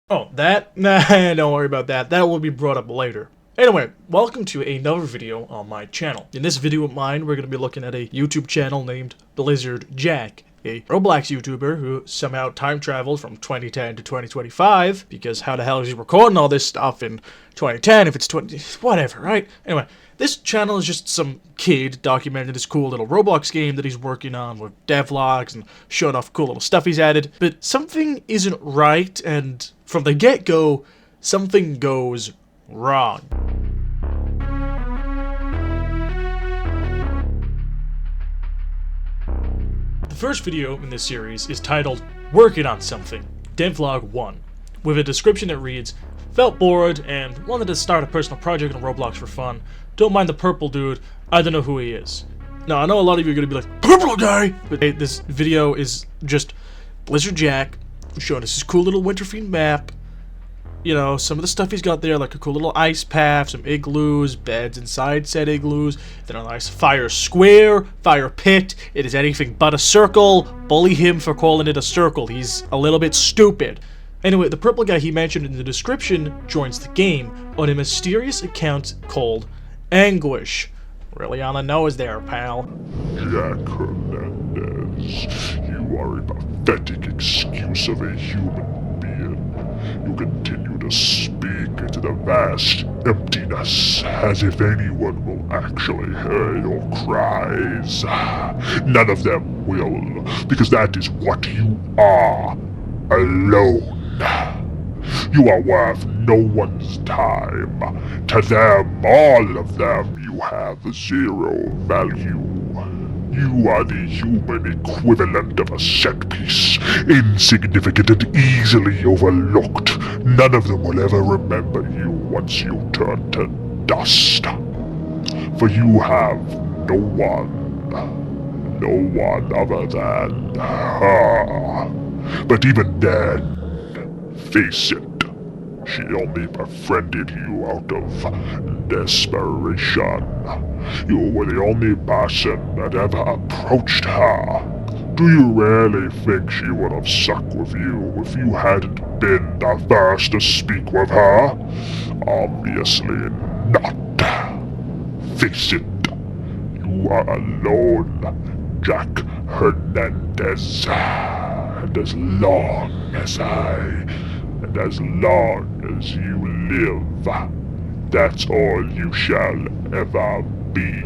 Oh, that? Nah, don't worry about that. That will be brought up later. Anyway, welcome to another video on my channel. In this video of mine, we're going to be looking at a YouTube channel named Bl1zzardJack, a Roblox YouTuber who somehow time traveled from 2010 to 2025, because how the hell is he recording all this stuff in 2010 if it's whatever, right? Anyway, this channel is just some kid documenting this cool little Roblox game that he's working on with devlogs and showing off cool little stuff he's added, but something isn't right, and from the get-go, something goes wrong. The first video in this series is titled Working on Something, Devlog 1, with a description that reads, "Felt bored and wanted to start a personal project on Roblox for fun. Don't mind the purple dude, I don't know who he is." Now, I know a lot of you are going to be like, "Purple guy!" But hey, this video is just Bl1zzardJack showing us his cool little winter themed map. You know, some of the stuff he's got there, like a cool little ice path, some igloos, beds inside said igloos, then a nice fire square, fire pit. It is anything but a circle. Bully him for calling it a circle. He's a little bit stupid. Anyway, the purple guy he mentioned in the description joins the game on a mysterious account called Anguish. Really on the nose there, pal. Jack Hernandez, you are a pathetic excuse of a human being. You continue to speak into the vast emptiness as if anyone will actually hear your cries. None of them will, because that is what you are. Alone. You are worth no one's time. To them, all of them, you have zero value. You are the human equivalent of a set piece, insignificant and easily overlooked. None of them will ever remember you once you turn to dust. For you have no one other than her. But even then, face it, she only befriended you out of desperation. You were the only person that ever approached her. Do you really think she would have stuck with you if you hadn't been the first to speak with her? Obviously not. Face it, you are alone, Jack Hernandez. And as long as you live, that's all you shall ever be.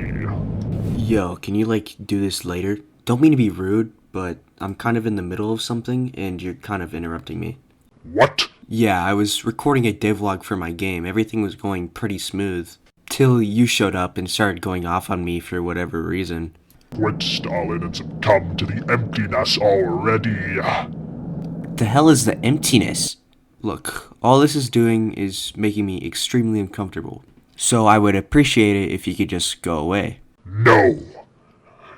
Yo, can you do this later? Don't mean to be rude, but I'm kind of in the middle of something and you're kind of interrupting me. What? Yeah, I was recording a devlog for my game. Everything was going pretty smooth. Till you showed up and started going off on me for whatever reason. Quit stalling and succumb to the emptiness already. The hell is the emptiness? Look, all this is doing is making me extremely uncomfortable. So I would appreciate it if you could just go away. No!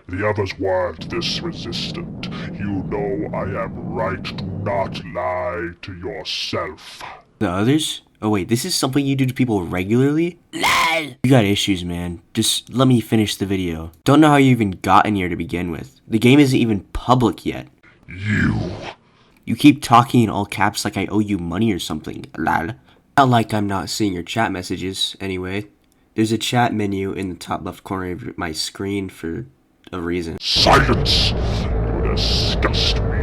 The others weren't this resistant. You know I am right. Do not lie to yourself. The others? Oh wait, this is something you do to people regularly? LOL! You got issues, man. Just let me finish the video. Don't know how you even got in here to begin with. The game isn't even public yet. You keep talking in all caps like I owe you money or something. Lol. Not like I'm not seeing your chat messages, anyway. There's a chat menu in the top left corner of my screen for a reason. Silence! You disgust me.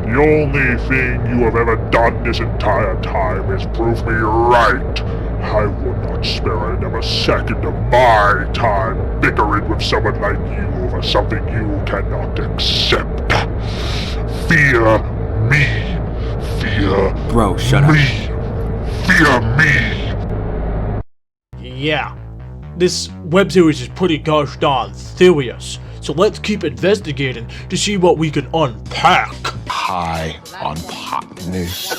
The only thing you have ever done this entire time is prove me right. I will not spare another second of my time bickering with someone like you over something you cannot accept. Fear me. Fear Bro, shut me. up. Fear me. Yeah, this web series is pretty gosh darn serious, so let's keep investigating to see what we can unpack. High on pot news.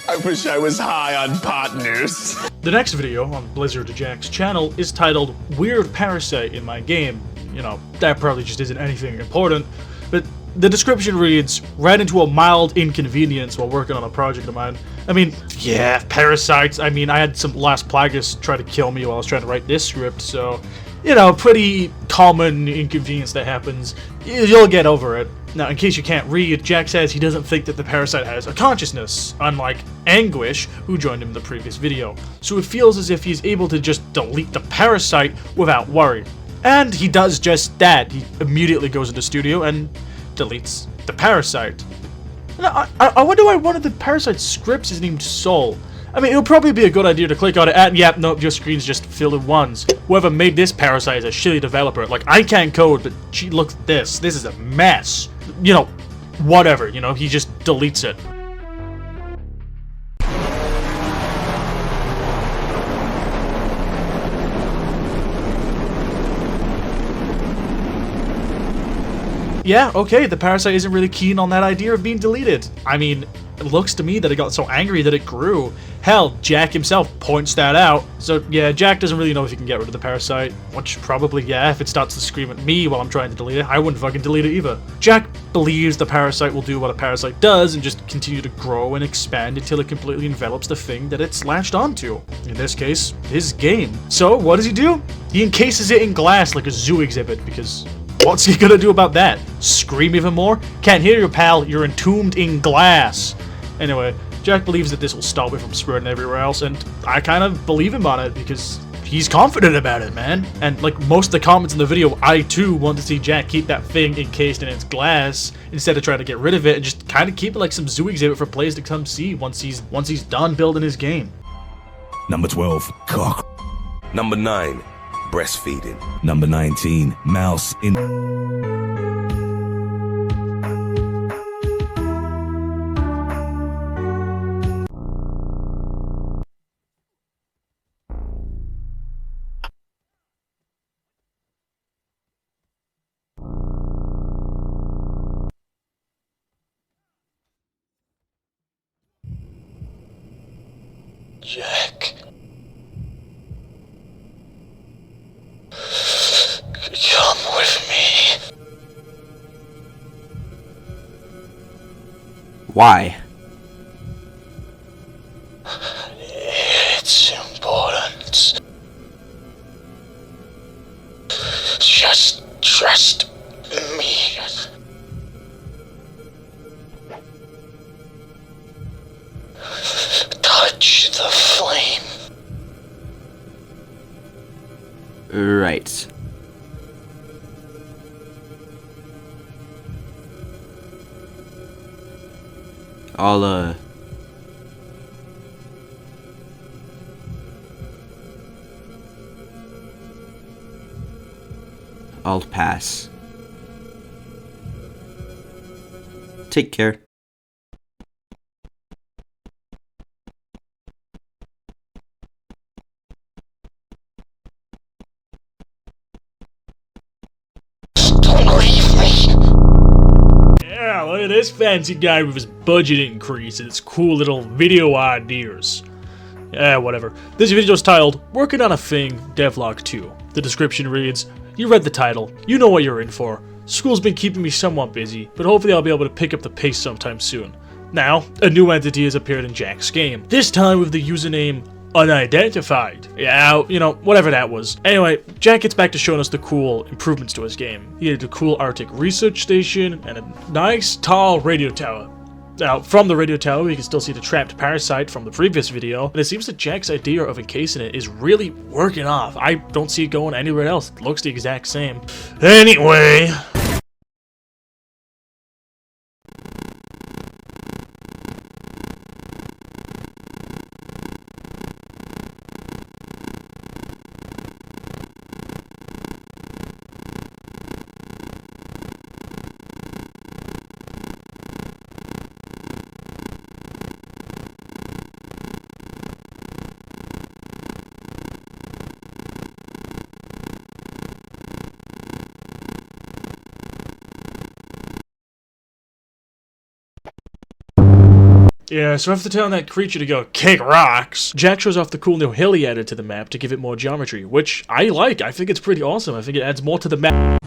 I wish I was high on pot news. The next video on Bl1zzardJack's channel is titled Weird Parasite in My Game. You know, that probably just isn't anything important, but the description reads, ran into a mild inconvenience while working on a project of mine. I mean, yeah, parasites. I mean, I had some Las Plagas try to kill me while I was trying to write this script, so you know, pretty common inconvenience that happens. You'll get over it. Now, in case you can't read, Jack says he doesn't think that the parasite has a consciousness, unlike Anguish, who joined him in the previous video. So it feels as if he's able to just delete the parasite without worry. And he does just that. He immediately goes into studio and deletes the parasite. Now, I wonder why one of the parasite scripts is named Soul. I mean, it'll probably be a good idea to click on it and, yep, nope, your screen's just filled with ones. Whoever made this parasite is a shitty developer. Like, I can't code, but gee, look at this. This is a mess. You know, whatever, you know, he just deletes it. Yeah, okay, the parasite isn't really keen on that idea of being deleted. I mean, it looks to me that it got so angry that it grew. Hell, Jack himself points that out. So yeah, Jack doesn't really know if he can get rid of the parasite. Which probably, yeah, if it starts to scream at me while I'm trying to delete it, I wouldn't fucking delete it either. Jack believes the parasite will do what a parasite does and just continue to grow and expand until it completely envelops the thing that it's latched onto. In this case, his game. So what does he do? He encases it in glass like a zoo exhibit, because what's he gonna do about that? Scream even more? Can't hear you, pal. You're entombed in glass. Anyway, Jack believes that this will stop it from spreading everywhere else, and I kind of believe him on it because he's confident about it, man. And like most of the comments in the video, I too want to see Jack keep that thing encased in its glass instead of trying to get rid of it and just kind of keep it like some zoo exhibit for players to come see once he's done building his game. Number 12, cock. Number 9, breastfeeding. Number 19, mouse in. Jack. Come with me. Why? It's important. Just trust me. Touch the flame. Right. I'll pass. Take care. Don't leave me. Yeah, look at this fancy guy with his budget increase and his cool little video ideas. Whatever. This video is titled, Working on a Thing, Devlog 2. The description reads, you read the title, you know what you're in for. School's been keeping me somewhat busy, but hopefully I'll be able to pick up the pace sometime soon. Now, a new entity has appeared in Jack's game, this time with the username Unidentified. Yeah, you know, whatever that was. Anyway, Jack gets back to showing us the cool improvements to his game. He had a cool Arctic research station and a nice tall radio tower. Now, from the radio tower, we can still see the trapped parasite from the previous video, and it seems that Jack's idea of encasing it is really working off. I don't see it going anywhere else. It looks the exact same. Anyway. Yeah, so after telling that creature to go kick rocks, Jack shows off the cool new hill he added to the map to give it more geometry, which I like. I think it's pretty awesome. I think it adds more to the map.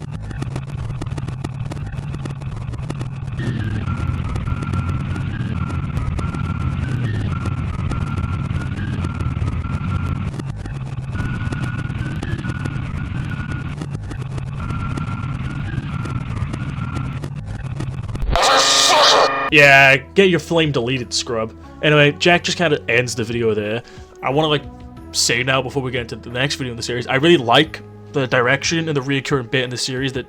Yeah, get your flame deleted, scrub. Anyway, Jack just kind of ends the video there. I want to, like, say now before we get into the next video in the series, I really like the direction and the reoccurring bit in the series that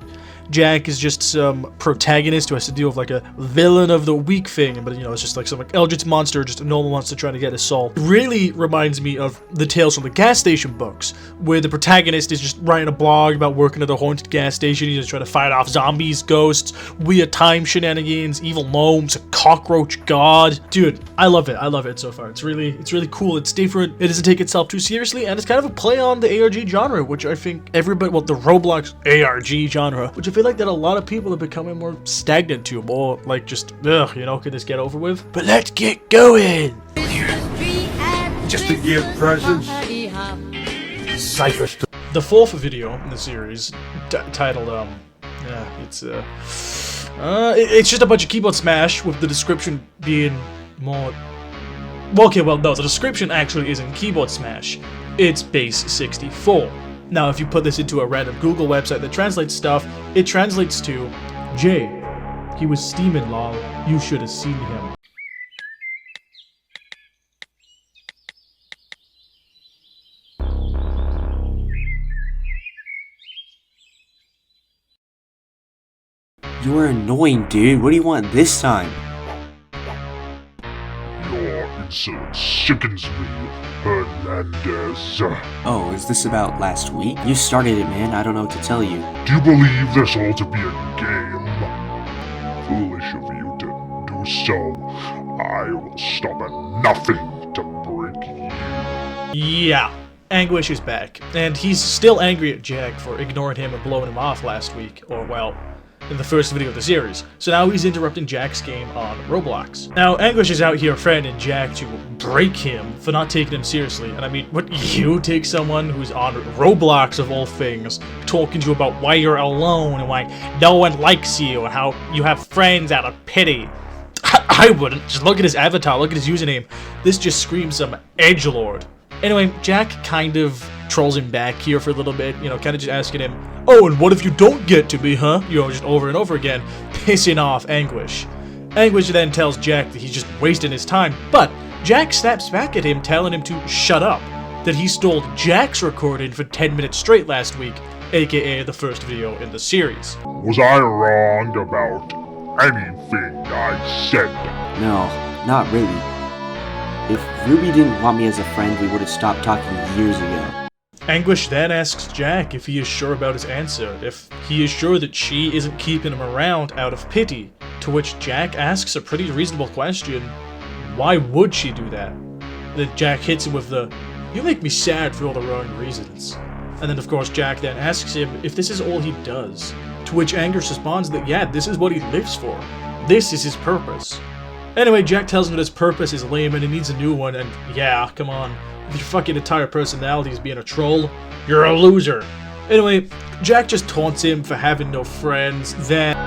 Jack is just some protagonist who has to deal with like a villain of the week thing, but you know, it's just like some like eldritch monster, just a normal monster trying to get his soul. It really reminds me of the Tales from the Gas Station books, where the protagonist is just writing a blog about working at a haunted gas station. He's just trying to fight off zombies, ghosts, weird time shenanigans, evil gnomes, a cockroach god. Dude, I love it. I love it so far. It's really cool. It's different. It doesn't take itself too seriously, and it's kind of a play on the ARG genre, which I think everybody, well, the Roblox ARG genre, which I feel like that a lot of people are becoming more stagnant to, more like just, ugh, you know, can this get over with? But let's get going! Just to give presents. Cyphers. The fourth video in the series, titled, it's just a bunch of keyboard smash with the description being more... Well, okay, well, no, the description actually isn't keyboard smash. It's base 64. Now, if you put this into a random Google website that translates stuff, it translates to, Jay, he was steaming lol, you should have seen him. You're annoying, dude. What do you want this time? Your insolence sickens me, Hernandez. Oh, is this about last week? You started it, man. I don't know what to tell you. Do you believe this all to be a game? Foolish of you to do so. I will stop at nothing to break you. Yeah, Anguish is back, and he's still angry at Jack for ignoring him and blowing him off last week, or well, in the first video of the series. So now he's interrupting Jack's game on Roblox. Now, Anguish is out here threatening Jack to break him for not taking him seriously. And I mean, what, you take someone who's on Roblox of all things, talking to you about why you're alone and why no one likes you and how you have friends out of pity. I wouldn't. Just look at his avatar, look at his username. This just screams some edgelord. Anyway, Jack kind of trolls him back here for a little bit, you know, kind of just asking him, oh, and what if you don't get to me, huh? You know, just over and over again, pissing off Anguish. Anguish then tells Jack that he's just wasting his time, but Jack snaps back at him, telling him to shut up, that he stole Jack's recording for 10 minutes straight last week, aka the first video in the series. Was I wrong about anything I said? No, not really. If Ruby didn't want me as a friend, we would have stopped talking years ago. Anguish then asks Jack if he is sure about his answer, if he is sure that she isn't keeping him around out of pity, to which Jack asks a pretty reasonable question, why would she do that? Then Jack hits him with the, you make me sad for all the wrong reasons. And then of course Jack then asks him if this is all he does, to which Anguish responds that yeah, this is what he lives for. This is his purpose. Anyway, Jack tells him that his purpose is lame and he needs a new one, and yeah, come on. If your fucking entire personality is being a troll, you're a loser. Anyway, Jack just taunts him for having no friends, then...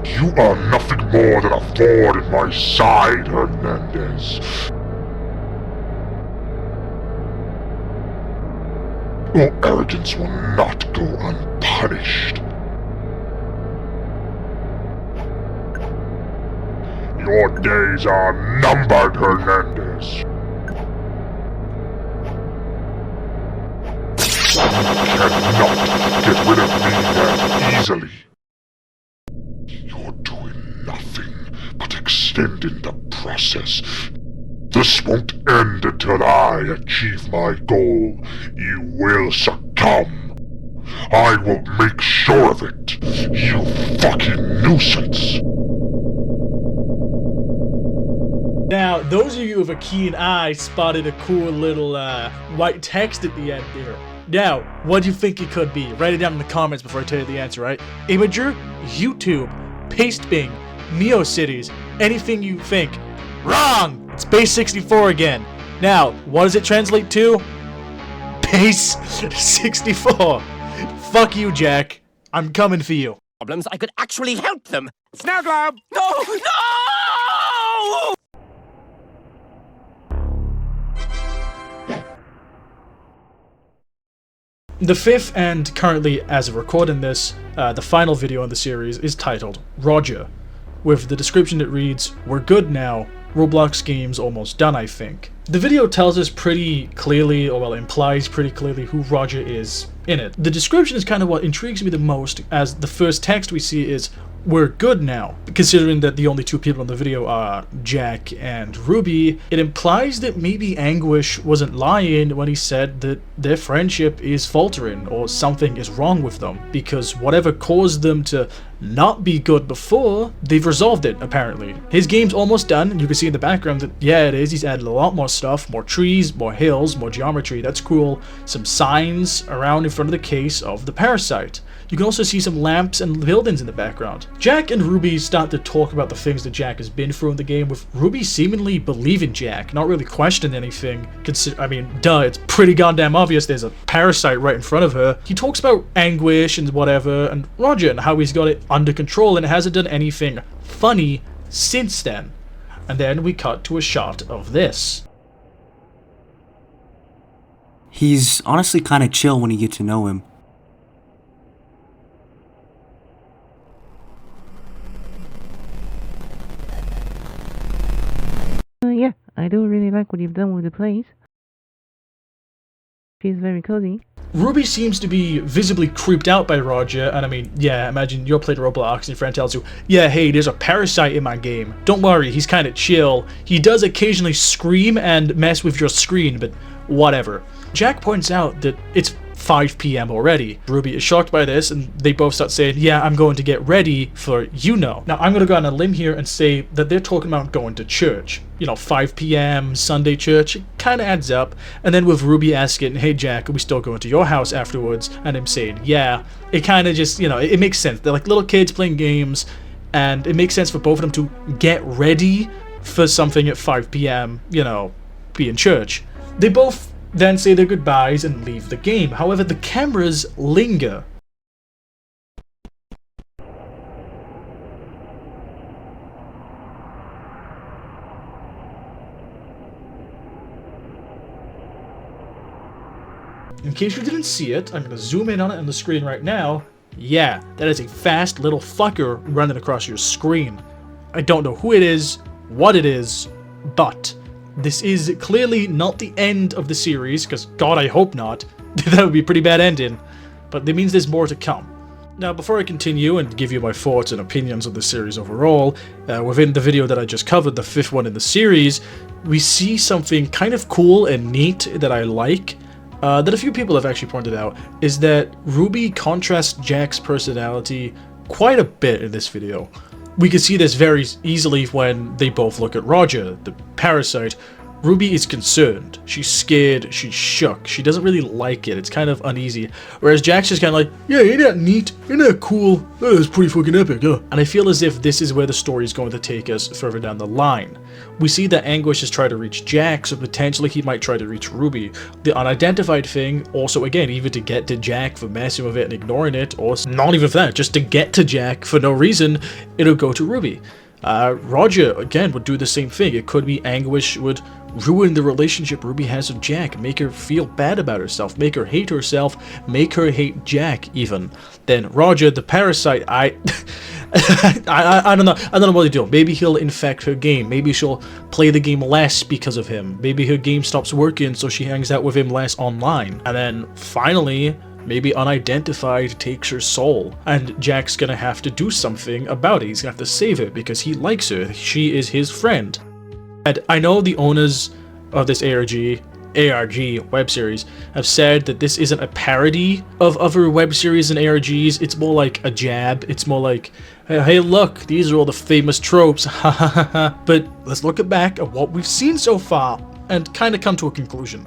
You are nothing more than a thorn in my side, Hernandez. Your arrogance will not go unpunished. Your days are numbered, Hernandez. You cannot get rid of me that easily. You're doing nothing but extending the process. This won't end until I achieve my goal. You will succumb. I will make sure of it. You fucking nuisance. Now, those of you with a keen eye spotted a cool little white text at the end there. Now, what do you think it could be? Write it down in the comments before I tell you the answer, right? Imager, YouTube, Pastebing, NeoCities, anything you think. Wrong! It's base 64 again. Now, what does it translate to? Base 64. Fuck you, Jack. I'm coming for you. problems, I could actually help them. Snow globe! No! No! The fifth, and currently as of recording this, the final video in the series is titled Roger, with the description that reads, "We're good now, Roblox game's almost done, I think." The video tells us pretty clearly, or well, implies pretty clearly who Roger is in it. The description is kind of what intrigues me the most, as the first text we see is, "We're good now." Considering that the only two people in the video are Jack and Ruby, it implies that maybe Anguish wasn't lying when he said that their friendship is faltering or something is wrong with them, because whatever caused them to not be good before, they've resolved it, apparently. His game's almost done, and you can see in the background that, yeah, it is, he's added a lot more stuff, more trees, more hills, more geometry, that's cool, some signs around in front of the case of the parasite. You can also see some lamps and buildings in the background. Jack and Ruby start to talk about the things that Jack has been through in the game, with Ruby seemingly believing Jack, not really questioning anything. I mean, duh, it's pretty goddamn obvious there's a parasite right in front of her. He talks about Anguish and whatever, and Roger, and how he's got it under control and hasn't done anything funny since then. And then we cut to a shot of this. He's honestly kind of chill when you get to know him. Yeah, I do really like what you've done with the place. Feels very cozy. Ruby seems to be visibly creeped out by Roger, and I mean, yeah, imagine you're playing Roblox and your friend tells you, yeah, hey, there's a parasite in my game. Don't worry, he's kind of chill. He does occasionally scream and mess with your screen, but whatever. Jack points out that it's 5 p.m. already. Ruby is shocked by this, and they both start saying, yeah, I'm going to get ready for you-know. Now, I'm going to go on a limb here and say that they're talking about going to church. You know, 5 p.m., Sunday church, it kind of adds up. And then with Ruby asking, hey, Jack, are we still going to your house afterwards? And him saying, yeah, it kind of just, you know, it makes sense. They're like little kids playing games, and it makes sense for both of them to get ready for something at 5 p.m., you know, be in church. They both then say their goodbyes and leave the game. However, the cameras linger. In case you didn't see it, I'm going to zoom in on it on the screen right now. Yeah, that is a fast little fucker running across your screen. I don't know who it is, what it is, but this is clearly not the end of the series, because God, I hope not. That would be a pretty bad ending. But that means there's more to come. Now, before I continue and give you my thoughts and opinions on the series overall, within the video that I just covered, the 5th one in the series, we see something kind of cool and neat that I like, that a few people have actually pointed out, is that Ruby contrasts Jack's personality quite a bit in this video. We can see this very easily when they both look at Roger, the parasite. Ruby is concerned, she's scared, she's shook, she doesn't really like it, it's kind of uneasy. Whereas Jack's just kind of like, yeah, ain't that neat, ain't that cool, that is pretty fucking epic, yeah. And I feel as if this is where the story is going to take us further down the line. We see that Anguish has tried to reach Jack, so potentially he might try to reach Ruby. The unidentified thing, also again, even to get to Jack for messing with it and ignoring it, or not even for that, just to get to Jack for no reason, it'll go to Ruby. Roger, again, would do the same thing. It could be Anguish would ruin the relationship Ruby has with Jack, make her feel bad about herself, make her hate herself, make her hate Jack, even. Then Roger, the parasite, I don't know what to do. Maybe he'll infect her game. Maybe she'll play the game less because of him. Maybe her game stops working, so she hangs out with him less online. And then, finally, maybe unidentified takes her soul, and Jack's gonna have to do something about it. He's gonna have to save her because he likes her. She is his friend. And I know the owners of this ARG web series have said that this isn't a parody of other web series and ARGs. It's more like a jab. It's more like, hey look, these are all the famous tropes, ha ha ha ha. But let's look back at what we've seen so far and kind of come to a conclusion.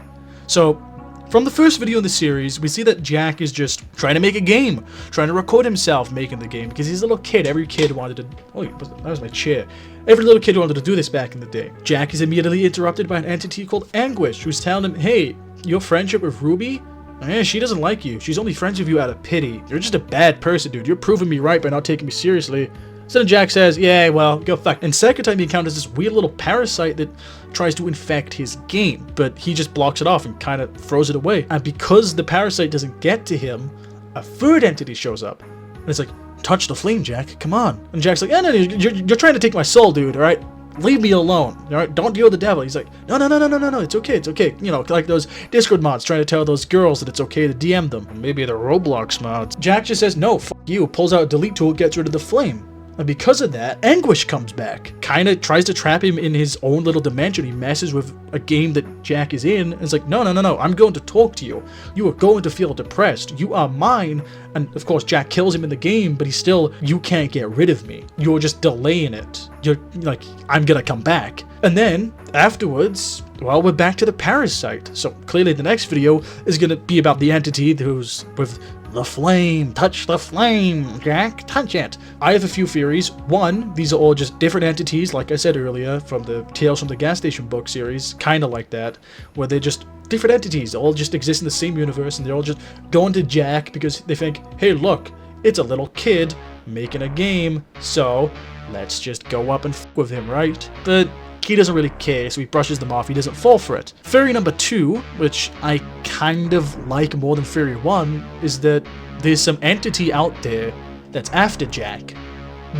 So, from the first video in the series, we see that Jack is just trying to make a game, trying to record himself making the game, because he's a little kid. Every kid wanted to... Oh, that was my chair. Every little kid wanted to do this back in the day. Jack is immediately interrupted by an entity called Anguish, who's telling him, hey, your friendship with Ruby, She doesn't like you. She's only friends with you out of pity. You're just a bad person, dude. You're proving me right by not taking me seriously. So then Jack says, yeah, well, go fuck. And second time he encounters this weird little parasite that tries to infect his game, but he just blocks it off and kind of throws it away. And because the parasite doesn't get to him, a third entity shows up. And it's like, touch the flame, Jack. Come on. And Jack's like, no, you're trying to take my soul, dude, all right? Leave me alone, all right? Don't deal with the devil. He's like, no, it's okay. You know, like those Discord mods trying to tell those girls that it's okay to DM them. Maybe the Roblox mods. Jack just says, no, fuck you, pulls out a delete tool, gets rid of the flame. And because of that, Anguish comes back. Kinda tries to trap him in his own little dimension. He messes with a game that Jack is in. And it's like, no, I'm going to talk to you. You are going to feel depressed. You are mine. And of course, Jack kills him in the game, but he's still, you can't get rid of me. You're just delaying it. You're like, I'm gonna come back. And then, afterwards, well, we're back to the parasite. So clearly the next video is gonna be about the entity who's with the flame. Touch the flame, Jack. Touch it. I have a few theories. One, these are all just different entities, like I said earlier, from the Tales from the Gas Station book series, kind of like that, where they're just different entities. They all just exist in the same universe, and they're all just going to Jack because they think, hey, look, it's a little kid making a game, so let's just go up and f with him, right? But he doesn't really care, so he brushes them off. He doesn't fall for it. Theory number 2, which I kind of like more than theory 1, is that there's some entity out there that's after Jack.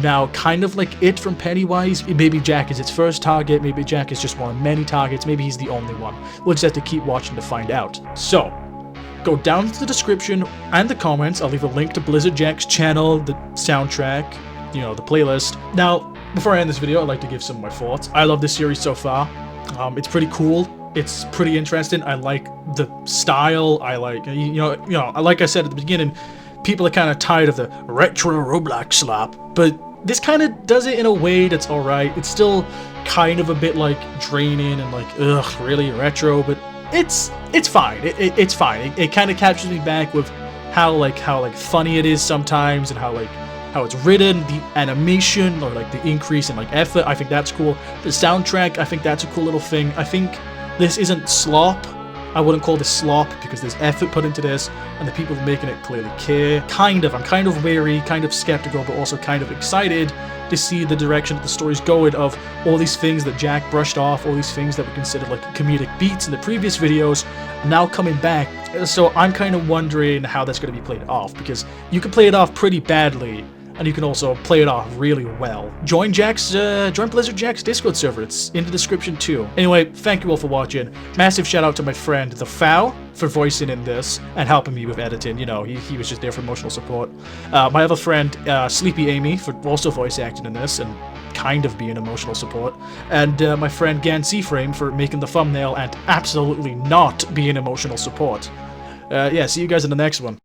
Now, kind of like it from Pennywise, maybe Jack is its first target, maybe Jack is just one of many targets, maybe he's the only one. We'll just have to keep watching to find out. So, go down to the description and the comments. I'll leave a link to Bl1zzardJack's channel, the soundtrack, you know, the playlist. Now, before I end this video, I'd like to give some of my thoughts. I love this series so far. It's pretty cool. It's pretty interesting. I like the style. I like, you know, like I said at the beginning, people are kind of tired of the retro Roblox slop, but this kind of does it in a way that's alright. It's still kind of a bit like draining and like, ugh, really retro, but it's fine. It's fine. It kind of captures me back with how funny it is sometimes, and how it's written, the animation, or like the increase in like effort. I think that's cool. The soundtrack, I think that's a cool little thing. I think this isn't slop. I wouldn't call this slop because there's effort put into this, and the people making it clearly care. I'm kind of wary, kind of skeptical, but also kind of excited to see the direction that the story's going, of all these things that Jack brushed off, all these things that were considered like comedic beats in the previous videos, now coming back. So I'm kind of wondering how that's going to be played off, because you can play it off pretty badly, and you can also play it off really well. Join Bl1zzardJack's Discord server. It's in the description too. Anyway, thank you all for watching. Massive shout out to my friend The Foul for voicing in this and helping me with editing. You know, he was just there for emotional support. My other friend, Sleepy Amy, for also voice acting in this and kind of being emotional support. And my friend Gan C-Frame for making the thumbnail and absolutely not being emotional support. Yeah, see you guys in the next one.